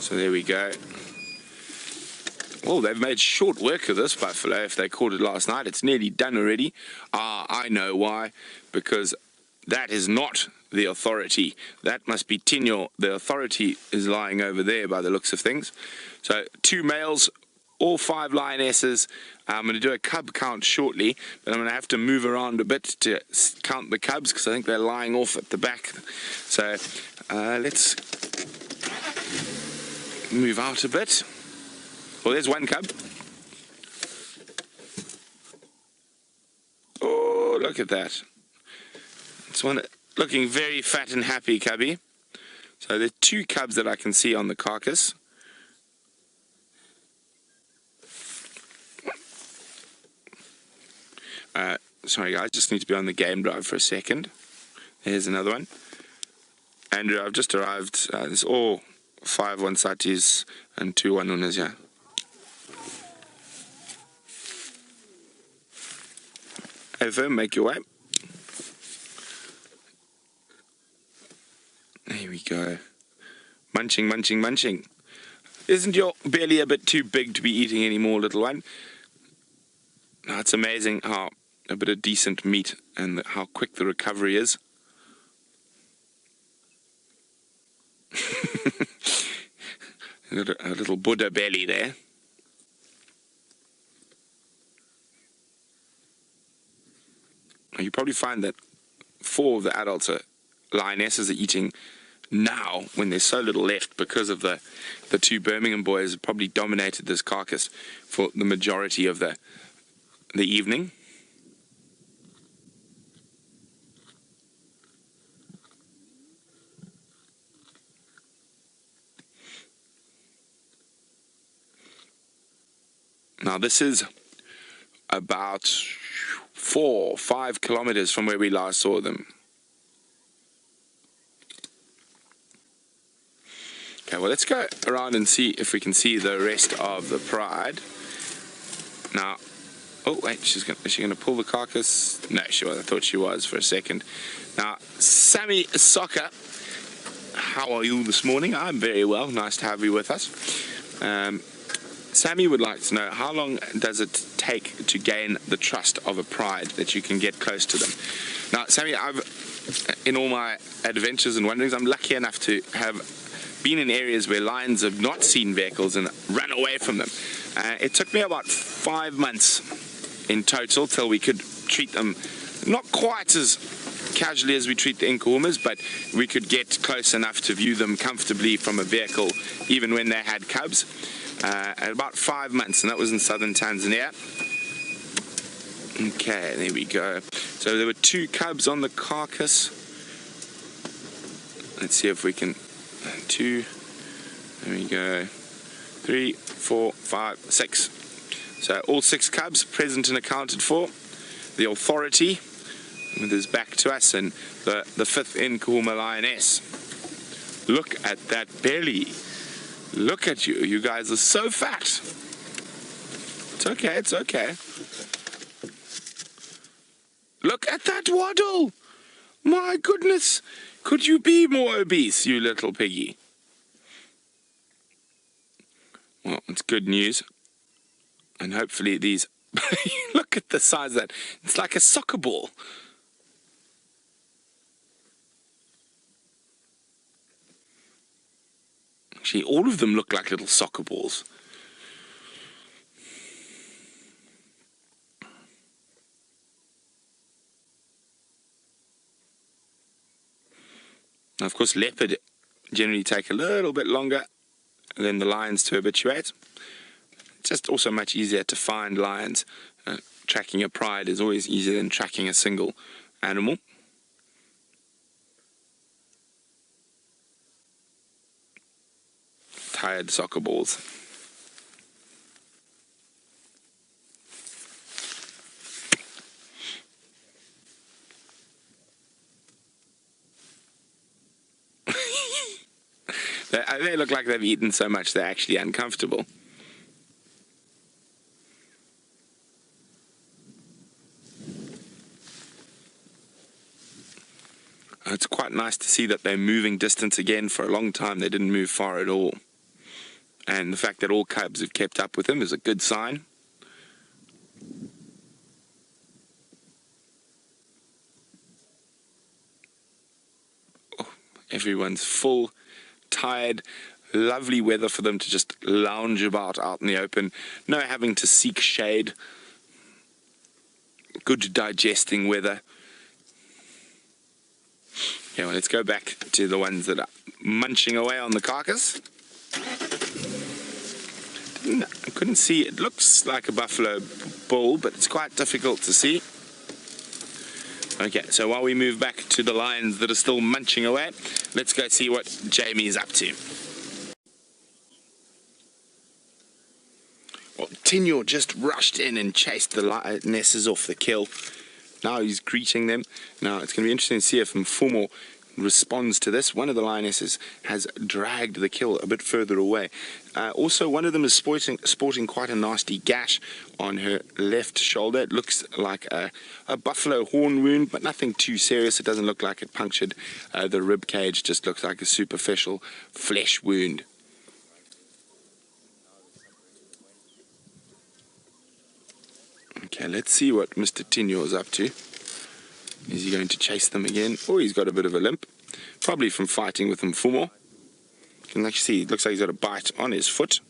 So there we go. Well, they've made short work of this buffalo. If they caught it last night, it's nearly done already. I know why. Because that is not the authority. That must be Tinyo. The authority is lying over there by the looks of things. So 2 males, all 5 lionesses. I'm going to do a cub count shortly, but I'm going to have to move around a bit to count the cubs because I think they're lying off at the back. So let's move out a bit. Well, there's 1 cub. Oh, look at that. It's one looking very fat and happy cubby. So there's 2 cubs that I can see on the carcass. Sorry guys, just need to be on the game drive for a second. Here's another one. Andrew, I've just arrived. There's all 5 Wansatis and 2 Wanunas here. Over, make your way. There we go. Munching, munching, munching. Isn't your belly a bit too big to be eating anymore, little one? No, it's amazing how a bit of decent meat and how quick the recovery is. A little Buddha belly there. You probably find that 4 of the adults are lionesses are eating now when there's so little left because of the 2 Birmingham boys have probably dominated this carcass for the majority of the evening. Now this is about 4 or 5 kilometers from where we last saw them. Okay, well let's go around and see if we can see the rest of the pride. Now, oh wait, is she gonna pull the carcass? No, she was. I thought she was for a second. Now, Sammy Soccer, how are you this morning? I'm very well. Nice to have you with us. Sammy would like to know, how long does it take to gain the trust of a pride that you can get close to them? Now, Sammy, in all my adventures and wanderings, I'm lucky enough to have been in areas where lions have not seen vehicles and run away from them. It took me about 5 months in total till we could treat them not quite as casually as we treat the Nkuhumas, but we could get close enough to view them comfortably from a vehicle even when they had cubs. At about 5 months, and that was in southern Tanzania. Okay, there we go. So there were 2 cubs on the carcass. Let's see if we can. 2. There we go. 3, 4, 5, 6. So all 6 cubs present and accounted for. The authority with his back to us, and the 5th Nkuhuma lioness. Look at that belly. Look at you. You guys are so fat. It's okay, it's okay. Look at that waddle. My goodness. Could you be more obese, you little piggy? Well, it's good news. And hopefully these... Look at the size of that. It's like a soccer ball. Actually, all of them look like little soccer balls. Now, of course, leopard generally take a little bit longer than the lions to habituate. It's just also much easier to find lions. Tracking a pride is always easier than tracking a single animal. Tired soccer balls. They look like they've eaten so much they're actually uncomfortable. It's quite nice to see that they're moving distance again. For a long time they didn't move far at all. And the fact that all cubs have kept up with him is a good sign. Oh, everyone's full, tired. Lovely weather for them to just lounge about out in the open. No having to seek shade. Good digesting weather. Yeah, well, let's go back to the ones that are munching away on the carcass. I couldn't see. It looks like a buffalo bull, but it's quite difficult to see. Okay, so while we move back to the lions that are still munching away, let's go see what Jamie's up to. Well, Tinyo just rushed in and chased the lionesses off the kill. Now he's greeting them. Now it's going to be interesting to see if Nkuhuma responds to this. One of the lionesses has dragged the kill a bit further away. Also, one of them is sporting quite a nasty gash on her left shoulder. It looks like a buffalo horn wound, but nothing too serious. It doesn't look like it punctured the rib cage. Just looks like a superficial flesh wound. Okay, let's see what Mr. Tinyo is up to. Is he going to chase them again? Oh, he's got a bit of a limp. Probably from fighting with Nkuhuma. You can actually see, it looks like he's got a bite on his foot.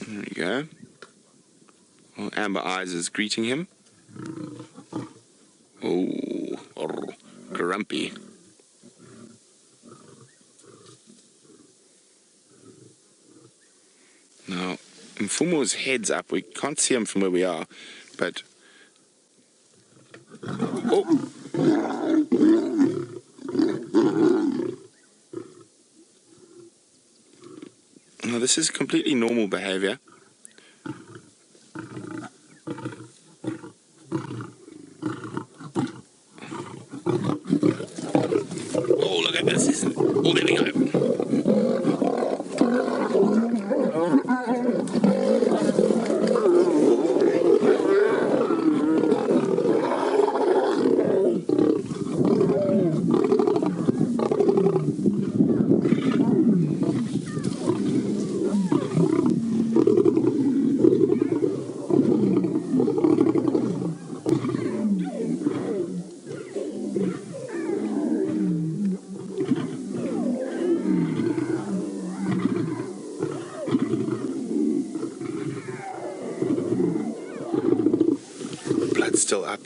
There we go. Well, Amber Eyes is greeting him. Oh, grumpy. Now, Nkuhuma's head's up. We can't see him from where we are, but... Oh! Now, this is completely normal behavior. Oh, look at this. Oh, there we go. Still up.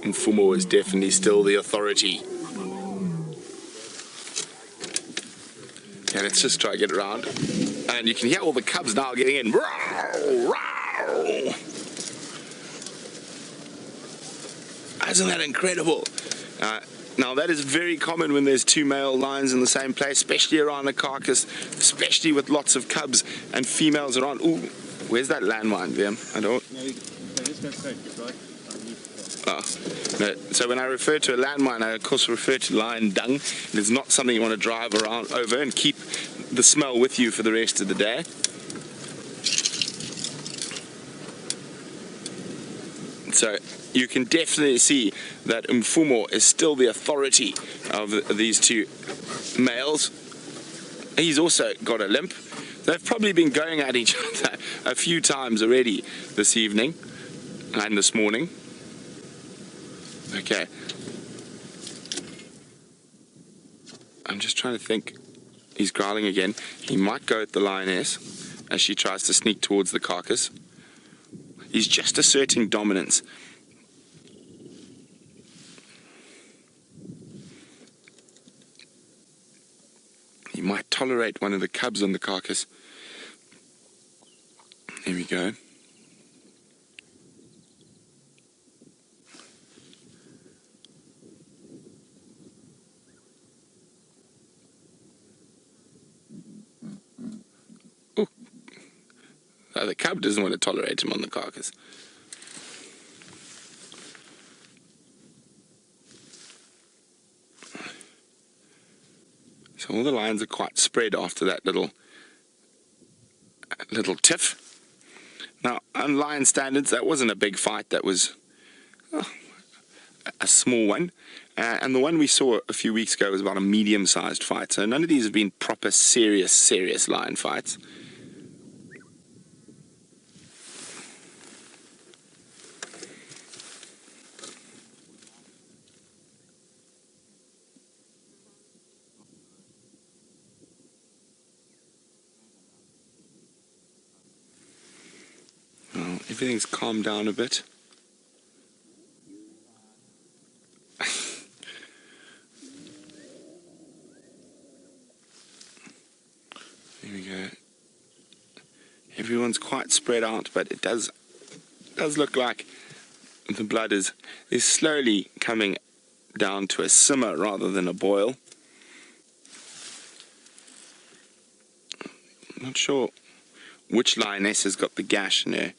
Nkuhuma is definitely still the authority. Okay, let's just try to get around. And you can hear all the cubs now getting in. Row, row. Isn't that incredible? Now that is very common when there's two male lions in the same place, especially around a carcass, especially with lots of cubs and females around. Ooh, where's that landmine, VM? I don't... No, just go straight, right? Oh, no. So when I refer to a landmine, I of course refer to lion dung. It is not something you want to drive around over and keep the smell with you for the rest of the day. So you can definitely see that Nkuhuma is still the authority of these two males. He's also got a limp. They've probably been going at each other a few times already this evening and this morning. Okay. I'm just trying to think. He's growling again. He might go at the lioness as she tries to sneak towards the carcass. He's just asserting dominance. He might tolerate one of the cubs on the carcass. There we go. Oh. The cub doesn't want to tolerate him on the carcass. So all the lions are quite spread after that little tiff. Now, on lion standards, that wasn't a big fight. That was a small one. And the one we saw a few weeks ago was about a medium-sized fight. So none of these have been proper, serious lion fights. Well, everything's calmed down a bit. There we go. Everyone's quite spread out, but it does look like the blood is slowly coming down to a simmer rather than a boil. I'm not sure which lioness has got the gash in her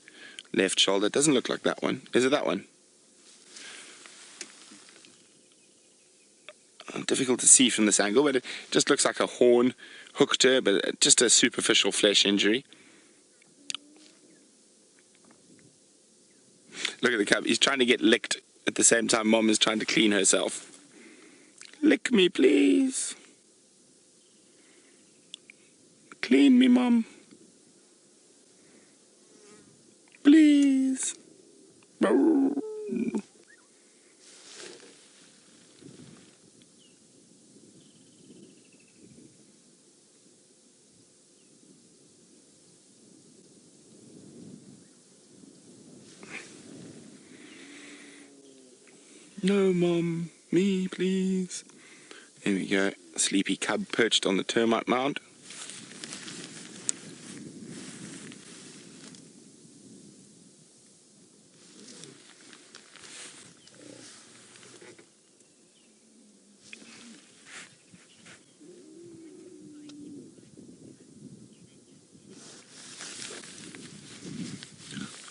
left shoulder. It doesn't look like that one. Is it that one? Difficult to see from this angle, but it just looks like a horn hooked her, but just a superficial flesh injury. Look at the cub. He's trying to get licked at the same time Mom is trying to clean herself. Lick me, please. Clean me, Mom. Please. No, Mom. Me, please. There we go. Sleepy cub perched on the termite mound.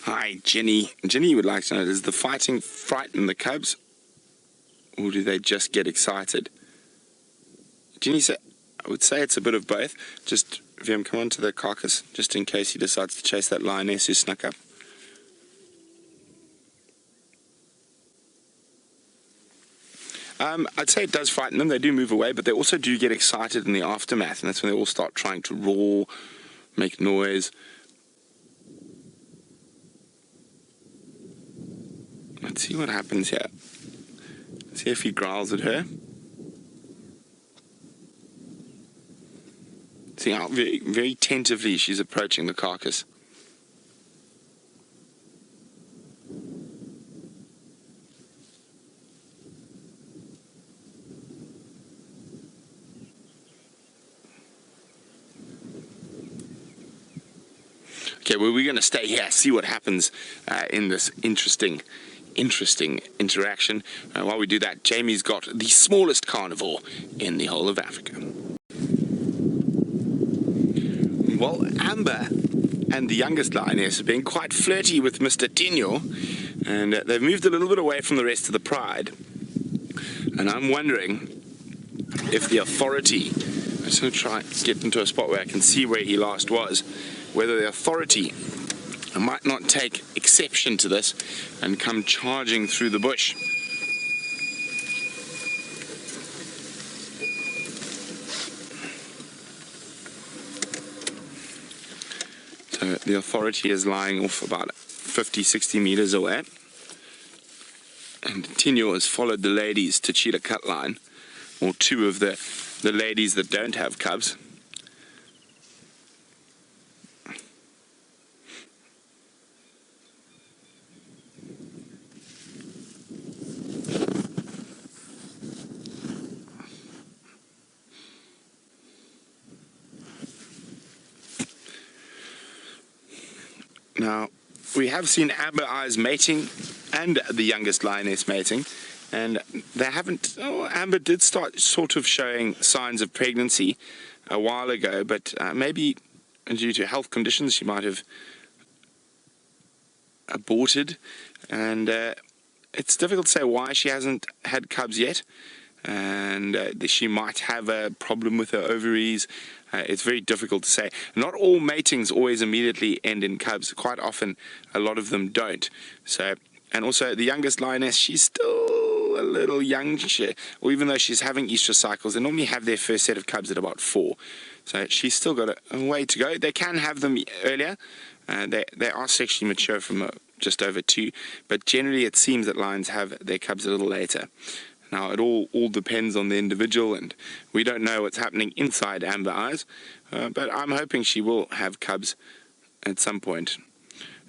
Hi, Jenny. Jenny would like to know, does the fighting frighten the cubs? Or do they just get excited? Jenny said, I would say it's a bit of both. Just, VM, come on to the carcass, just in case he decides to chase that lioness who snuck up. I'd say it does frighten them. They do move away, but they also do get excited in the aftermath, and that's when they all start trying to roar, make noise. Let's see what happens here. See if he growls at her. See how very, very tentatively she's approaching the carcass. Okay, well, we're going to stay here, see what happens in this interesting interaction. While we do that, Jamie's got the smallest carnivore in the whole of Africa. Well, Amber and the youngest lioness have been quite flirty with Mr. Tinyo, and they've moved a little bit away from the rest of the pride. And I'm wondering if the authority, I'm just going to try and get into a spot where I can see where he last was, whether the authority might not take exception to this and come charging through the bush. So the authority is lying off about 50-60 meters away, and Tinyo has followed the ladies to Cheetah cut line, or two of the ladies that don't have cubs. Now, we have seen Amber Eyes mating and the youngest lioness mating, and they haven't. Oh, Amber did start sort of showing signs of pregnancy a while ago, but maybe due to health conditions she might have aborted, and it's difficult to say why she hasn't had cubs yet. And she might have a problem with her ovaries. It's very difficult to say. Not all matings always immediately end in cubs. Quite often, a lot of them don't. So, and also the youngest lioness, she's still still a little young, or even though she's having estrus cycles, they normally have their first set of cubs at about 4. So she's still got a way to go. They can have them earlier. They are sexually mature from just over 2, but generally it seems that lions have their cubs a little later. Now, it all depends on the individual, and we don't know what's happening inside Amber Eyes, but I'm hoping she will have cubs at some point.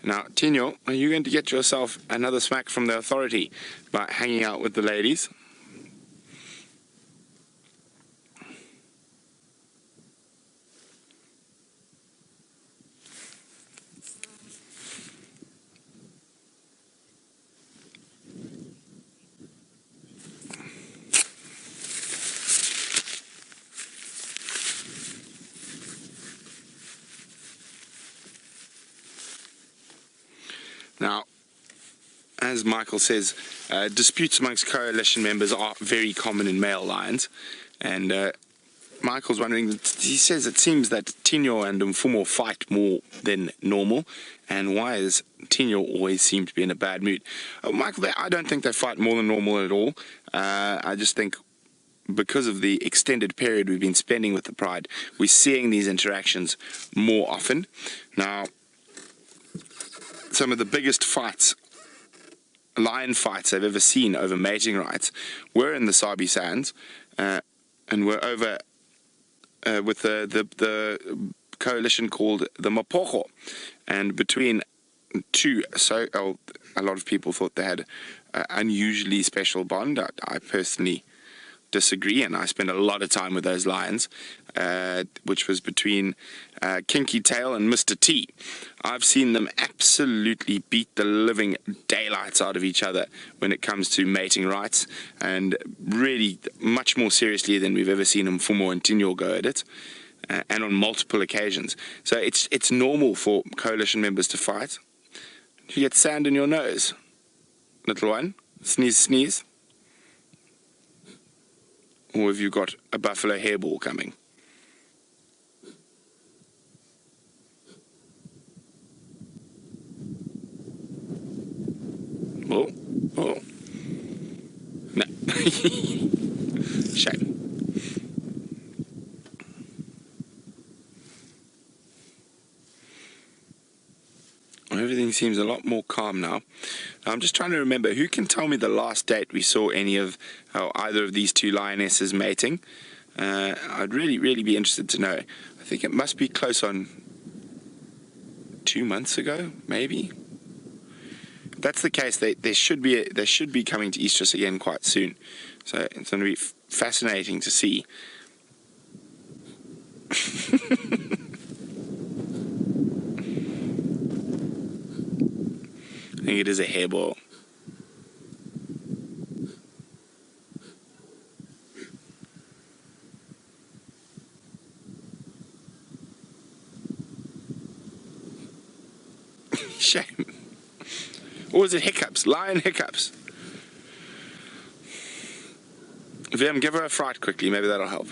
Now, Tino, are you going to get yourself another smack from the authority by hanging out with the ladies? Now, as Michael says, disputes amongst coalition members are very common in male lions, and Michael's wondering, he says it seems that Tino and Nkuhuma fight more than normal, and why does Tino always seem to be in a bad mood? Michael, I don't think they fight more than normal at all. I just think because of the extended period we've been spending with the pride, we're seeing these interactions more often. Now, some of the biggest fights, lion fights I've ever seen over mating rights were in the Sabi Sands, and were over with the coalition called the Mapocho, and between two, so a lot of people thought they had an unusually special bond. I personally disagree, and I spent a lot of time with those lions, which was between Kinky Tail and Mr. T. I've seen them absolutely beat the living daylights out of each other when it comes to mating rights, and really much more seriously than we've ever seen Nkuhuma and Tino go at it, and on multiple occasions. So it's normal for coalition members to fight. You get sand in your nose, little one. Sneeze, sneeze. Or have you got a buffalo hairball coming? Oh. No. Shame. Everything seems a lot more calm now. I'm just trying to remember, who can tell me the last date we saw any of either of these two lionesses mating? I'd really be interested to know. I think it must be close on 2 months ago, maybe. If that's the case, they should be coming to estrus again quite soon. So it's going to be fascinating to see. I think it is a hairball. Shame. Or is it hiccups? Lion hiccups. Vim, give her a fright quickly. Maybe that'll help.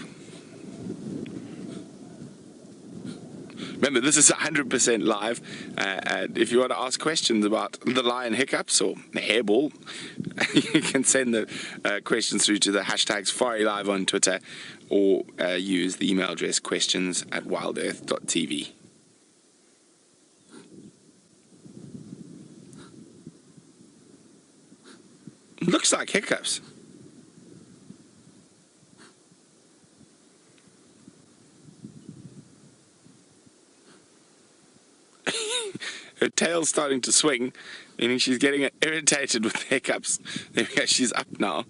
Remember, this is 100% live. If you want to ask questions about the lion hiccups or the hairball, you can send the questions through to the hashtag #SafariLive on Twitter, or use the email address questions@WildEarth.tv. Looks like hiccups. Her tail's starting to swing, meaning she's getting irritated with hiccups. There we go, she's up now.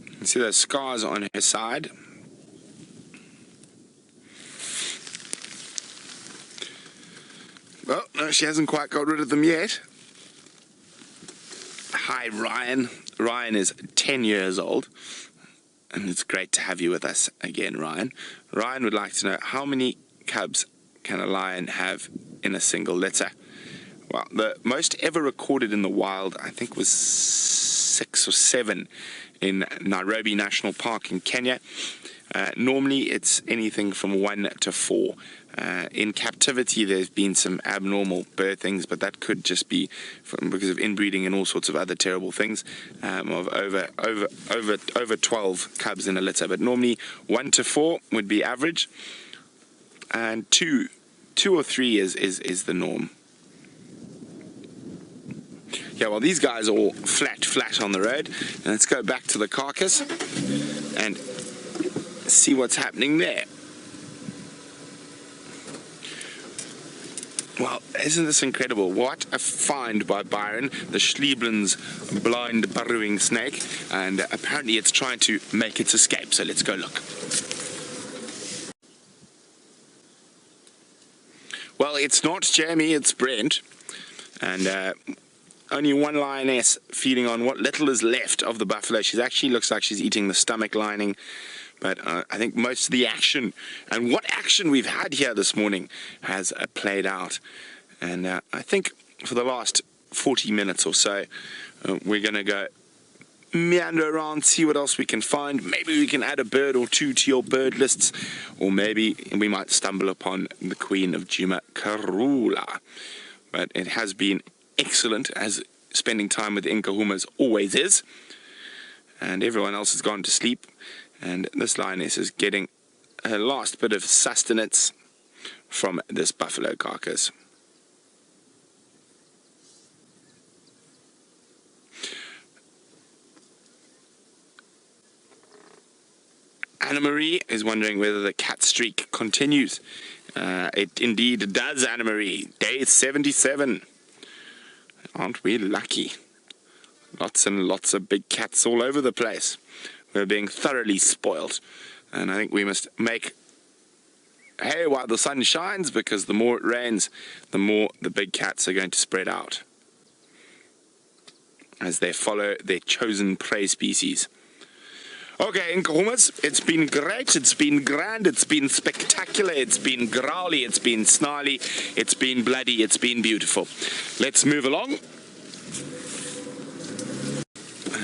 You can see those scars on her side. Well, no, she hasn't quite got rid of them yet. Hi, Ryan. Ryan is 10 years old, and it's great to have you with us again, Ryan. Ryan would like to know, how many cubs can a lion have in a single litter? Well, the most ever recorded in the wild, I think, was 6 or 7 in Nairobi National Park in Kenya. Normally it's anything from 1 to 4. In captivity there's been some abnormal birthings, but that could just be because of inbreeding and all sorts of other terrible things, of over 12 cubs in a litter. But normally 1 to 4 would be average, and 2 or 3 is the norm. Yeah, well, these guys are all flat on the road. And let's go back to the carcass and see what's happening there. Well, isn't this incredible? What a find by Byron, the Schlieblin's blind burrowing snake, and apparently it's trying to make its escape, so let's go look. Well, it's not Jamie, it's Brent, and only one lioness feeding on what little is left of the buffalo. She actually looks like she's eating the stomach lining. But I think most of the action, and what action we've had here this morning, has played out. And I think for the last 40 minutes or so, we're going to go meander around, see what else we can find. Maybe we can add a bird or two to your bird lists, or maybe we might stumble upon the Queen of Djuma, Karula. But it has been excellent, as spending time with the Nkuhumas always is. And everyone else has gone to sleep. And this lioness is getting her last bit of sustenance from this buffalo carcass. Anna Marie is wondering whether the cat streak continues. It indeed does, Anna Marie. Day 77. Aren't we lucky? Lots and lots of big cats all over the place. We're being thoroughly spoiled, and I think we must make hay while the sun shines, because the more it rains, the more the big cats are going to spread out as they follow their chosen prey species. Okay, Nkuhumas, it's been great, it's been grand, it's been spectacular, it's been growly, it's been snarly, it's been bloody, it's been beautiful. Let's move along.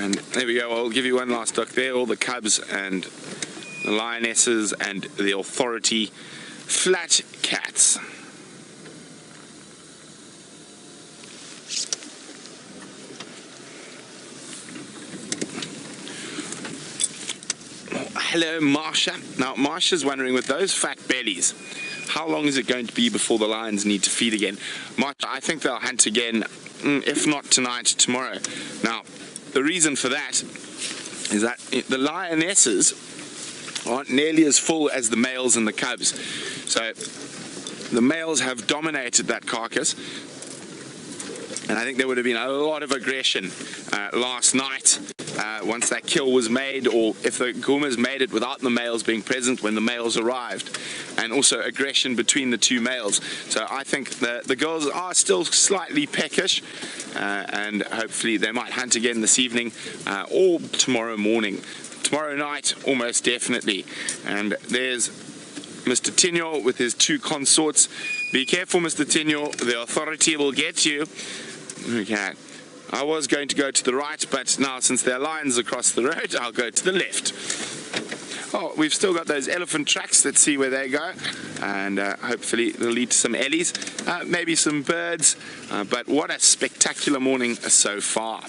And there we go. I'll give you one last look there. All the cubs and the lionesses and the authority flat cats. Oh, hello, Marsha. Now, Marsha's wondering, with those fat bellies, how long is it going to be before the lions need to feed again? Marsha, I think they'll hunt again, if not tonight, tomorrow. Now, the reason for that is that the lionesses aren't nearly as full as the males and the cubs. So the males have dominated that carcass, and I think there would have been a lot of aggression last night once that kill was made, or if the Nkuhumas made it without the males being present when the males arrived, and also aggression between the two males. So I think the girls are still slightly peckish, and hopefully they might hunt again this evening or tomorrow morning. Tomorrow night, almost definitely. And there's Mr. Tinyo with his 2 consorts. Be careful, Mr. Tinyo, the authority will get you. Okay. I was going to go to the right, but now since there are lions across the road, I'll go to the left. Oh, we've still got those elephant tracks. Let's see where they go, and hopefully they'll lead to some ellies, maybe some birds, but what a spectacular morning so far.